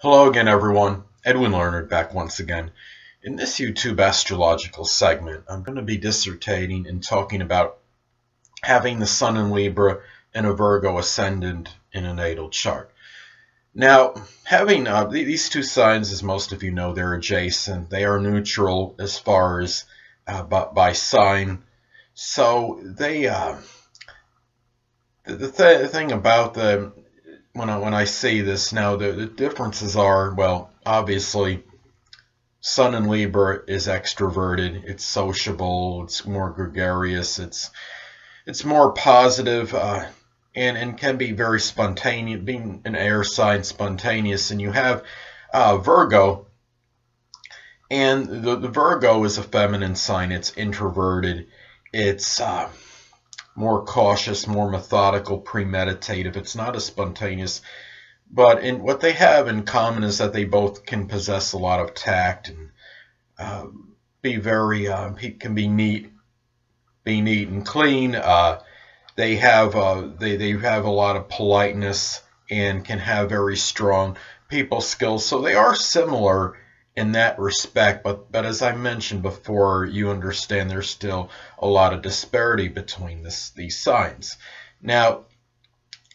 Hello again, everyone. Edwin Learnard back once again. In this YouTube astrological segment, I'm going to be dissertating and talking about having the Sun in Libra and a Virgo Ascendant in a natal chart. Now, having these two signs, as most of you know, they're adjacent. They are neutral as far as by sign. So they the thing about them. When I say this now, the differences are, well, obviously, Sun in Libra is extroverted, it's sociable, it's more gregarious, it's more positive, and can be very spontaneous, being an air sign, spontaneous. And you have Virgo, and the Virgo is a feminine sign. It's introverted, it's more cautious, more methodical, premeditative. It's not as spontaneous, but what they have in common is that they both can possess a lot of tact and be very can be neat and clean. They have a lot of politeness and can have very strong people skills. So they are similar in that respect, but as I mentioned before, you understand there's still a lot of disparity between these signs. Now,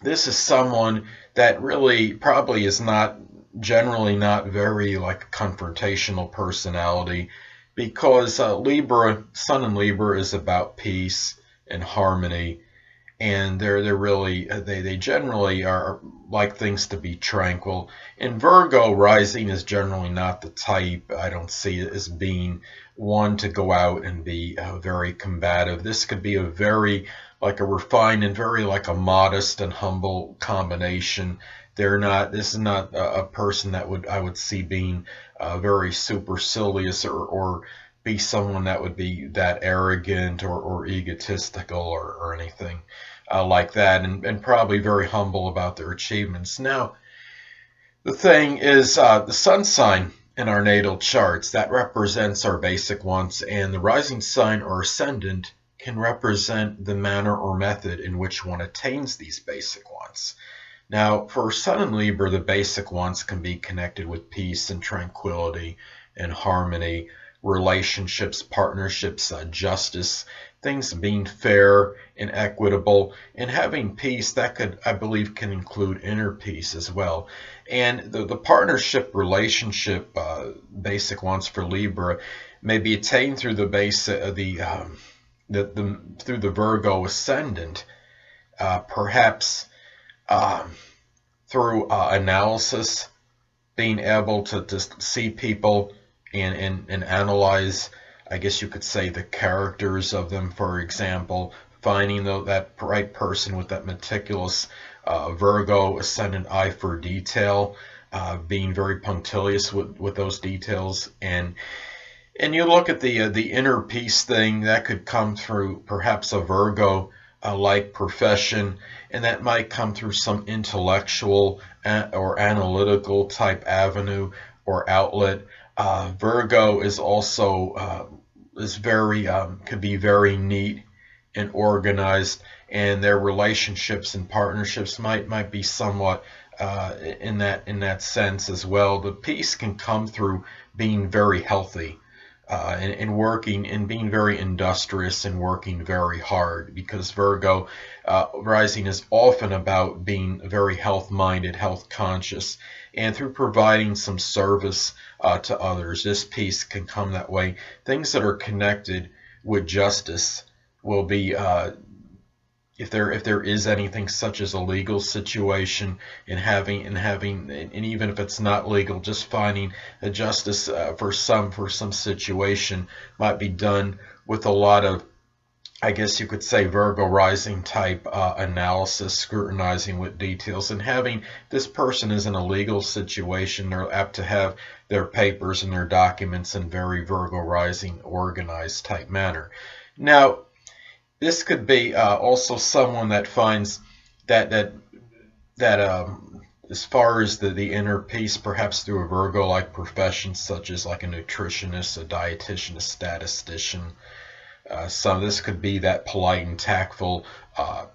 this is someone that really probably is generally not very like a confrontational personality, because Libra, Sun in Libra is about peace and harmony, and they generally are like things to be tranquil. And Virgo rising is generally not the type. I don't see it as being one to go out and be very combative. This could be a very like a refined and very like a modest and humble combination. This is not a person that I would see being very supercilious or be someone that would be that arrogant or egotistical or anything like that, and probably very humble about their achievements. Now, the thing is, the sun sign in our natal charts, that represents our basic wants, and the rising sign or ascendant can represent the manner or method in which one attains these basic wants. Now, for Sun in Libra, the basic wants can be connected with peace and tranquility and harmony, relationships, partnerships, justice, things being fair and equitable, and having peace. That could, I believe, can include inner peace as well. And the partnership relationship basic wants for Libra may be attained through the through the Virgo Ascendant, perhaps through analysis, being able to see people and analyze, I guess you could say, the characters of them. For example, finding that right person with that meticulous Virgo Ascendant eye for detail, being very punctilious with those details, and you look at the inner peace thing that could come through perhaps a Virgo like profession, and that might come through some intellectual or analytical type avenue or outlet. Virgo is also could be very neat and organized, and their relationships and partnerships might be somewhat in that sense as well. The peace can come through being very healthy and working and being very industrious and working very hard, because Virgo rising is often about being very health-minded, health-conscious, and through providing some service to others. This peace can come that way. Things that are connected with justice will be, if there is anything such as a legal situation, and even if it's not legal, just finding a justice for some situation might be done with a lot of, I guess you could say, Virgo rising type analysis, scrutinizing with details, and having this person is in a legal situation. They're apt to have their papers and their documents in very Virgo rising organized type manner. Now, this could be also someone that finds that as far as the inner peace, perhaps through a Virgo-like profession, such as like a nutritionist, a dietitian, a statistician, This could be that polite and tactful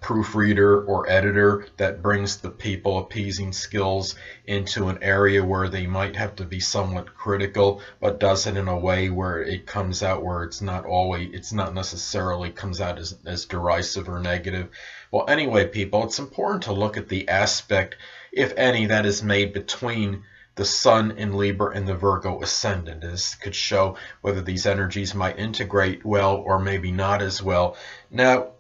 proofreader or editor that brings the people appeasing skills into an area where they might have to be somewhat critical, but does it in a way where it comes out where it's not necessarily comes out as derisive or negative. Well, anyway, people, it's important to look at the aspect, if any, that is made between the Sun in Libra and the Virgo Ascendant. This could show whether these energies might integrate well or maybe not as well. Now,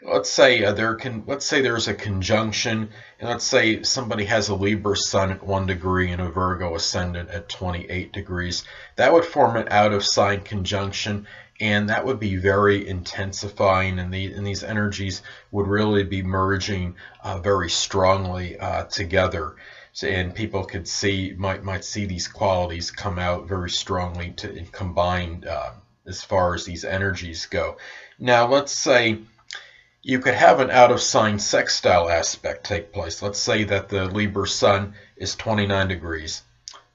let's say there's a conjunction, and let's say somebody has a Libra Sun at 1 degree and a Virgo Ascendant at 28 degrees. That would form an out-of-sign conjunction, and that would be very intensifying, and these energies would really be merging very strongly together. And people could might see these qualities come out very strongly and combined as far as these energies go. Now, let's say you could have an out-of-sign sextile aspect take place. Let's say that the Libra Sun is 29 degrees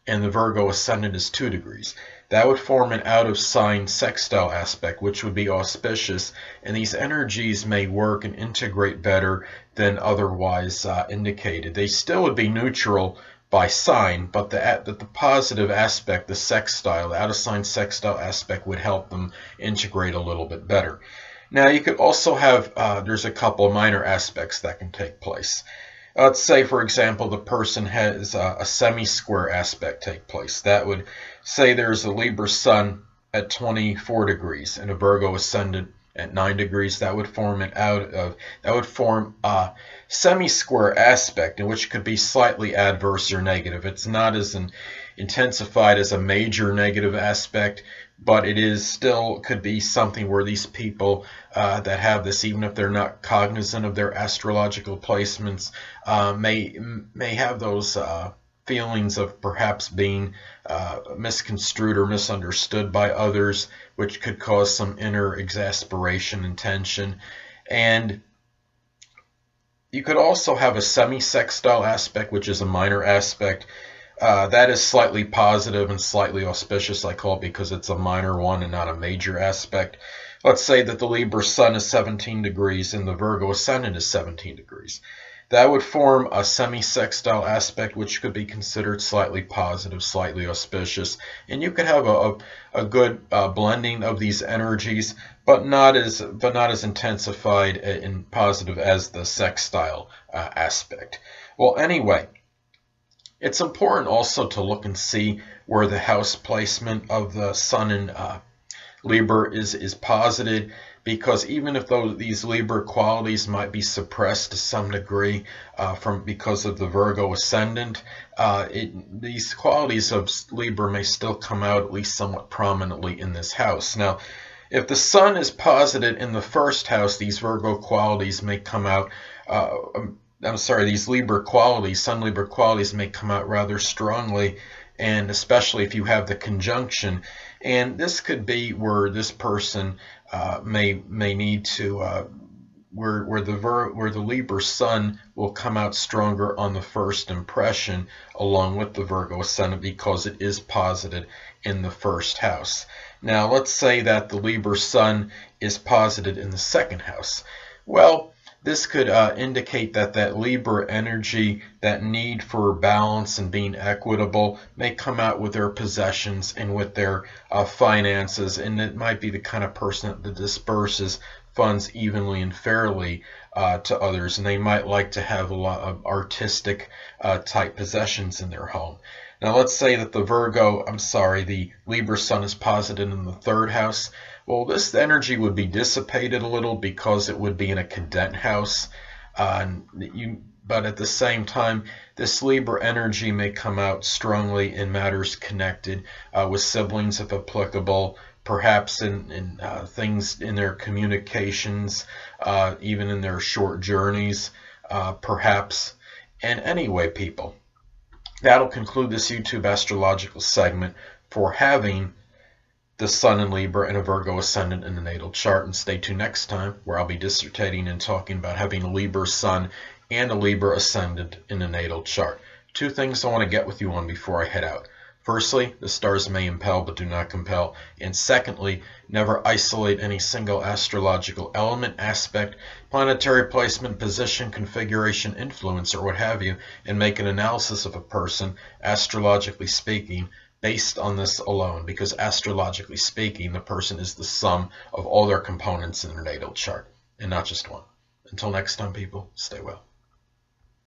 and the Virgo Ascendant is 2 degrees. That would form an out-of-sign sextile aspect, which would be auspicious, and these energies may work and integrate better than otherwise indicated. They still would be neutral by sign, but the positive aspect, the sextile, the out-of-sign sextile aspect, would help them integrate a little bit better. Now, you could also have, there's a couple of minor aspects that can take place. Let's say, for example, the person has a semi-square aspect take place. That would say there's a Libra Sun at 24 degrees and a Virgo Ascendant at 9 degrees. That would form a semi-square aspect, in which could be slightly adverse or negative. It's not as intensified as a major negative aspect, but it is still could be something where these people that have this, even if they're not cognizant of their astrological placements, may have those feelings of perhaps being misconstrued or misunderstood by others, which could cause some inner exasperation and tension. And you could also have a semi-sextile aspect, which is a minor aspect. That is slightly positive and slightly auspicious, I call it, because it's a minor one and not a major aspect. Let's say that the Libra Sun is 17 degrees and the Virgo Ascendant is 17 degrees. That would form a semi-sextile aspect, which could be considered slightly positive, slightly auspicious. And you could have a good blending of these energies, but not as intensified and positive as the sextile aspect. Well, anyway, it's important also to look and see where the house placement of the Sun in Libra is posited, because even if these Libra qualities might be suppressed to some degree because of the Virgo Ascendant, these qualities of Libra may still come out at least somewhat prominently in this house. Now, if the Sun is posited in the first house, these Virgo qualities may come out. These Libra qualities, Sun Libra qualities, may come out rather strongly, and especially if you have the conjunction. And this could be where this person may need to where the Libra Sun will come out stronger on the first impression, along with the Virgo Ascendant, because it is posited in the first house. Now, let's say that the Libra Sun is posited in the second house. Well, this could indicate that Libra energy, that need for balance and being equitable, may come out with their possessions and with their finances, and it might be the kind of person that disperses funds evenly and fairly to others, and they might like to have a lot of artistic type possessions in their home. Now, let's say that the Libra Sun is posited in the third house. Well, this energy would be dissipated a little because it would be in a cadet house. But at the same time, this Libra energy may come out strongly in matters connected with siblings, if applicable, perhaps in things in their communications, even in their short journeys, perhaps. And anyway, people, that'll conclude this YouTube astrological segment for having the Sun in Libra and a Virgo Ascendant in the natal chart. And stay tuned next time, where I'll be dissertating and talking about having a Libra Sun and a Libra Ascendant in the natal chart. Two things I want to get with you on before I head out. Firstly, the stars may impel but do not compel. And secondly, never isolate any single astrological element, aspect, planetary placement, position, configuration, influence, or what have you, and make an analysis of a person, astrologically speaking, based on this alone. Because astrologically speaking, the person is the sum of all their components in their natal chart, and not just one. Until next time, people, stay well.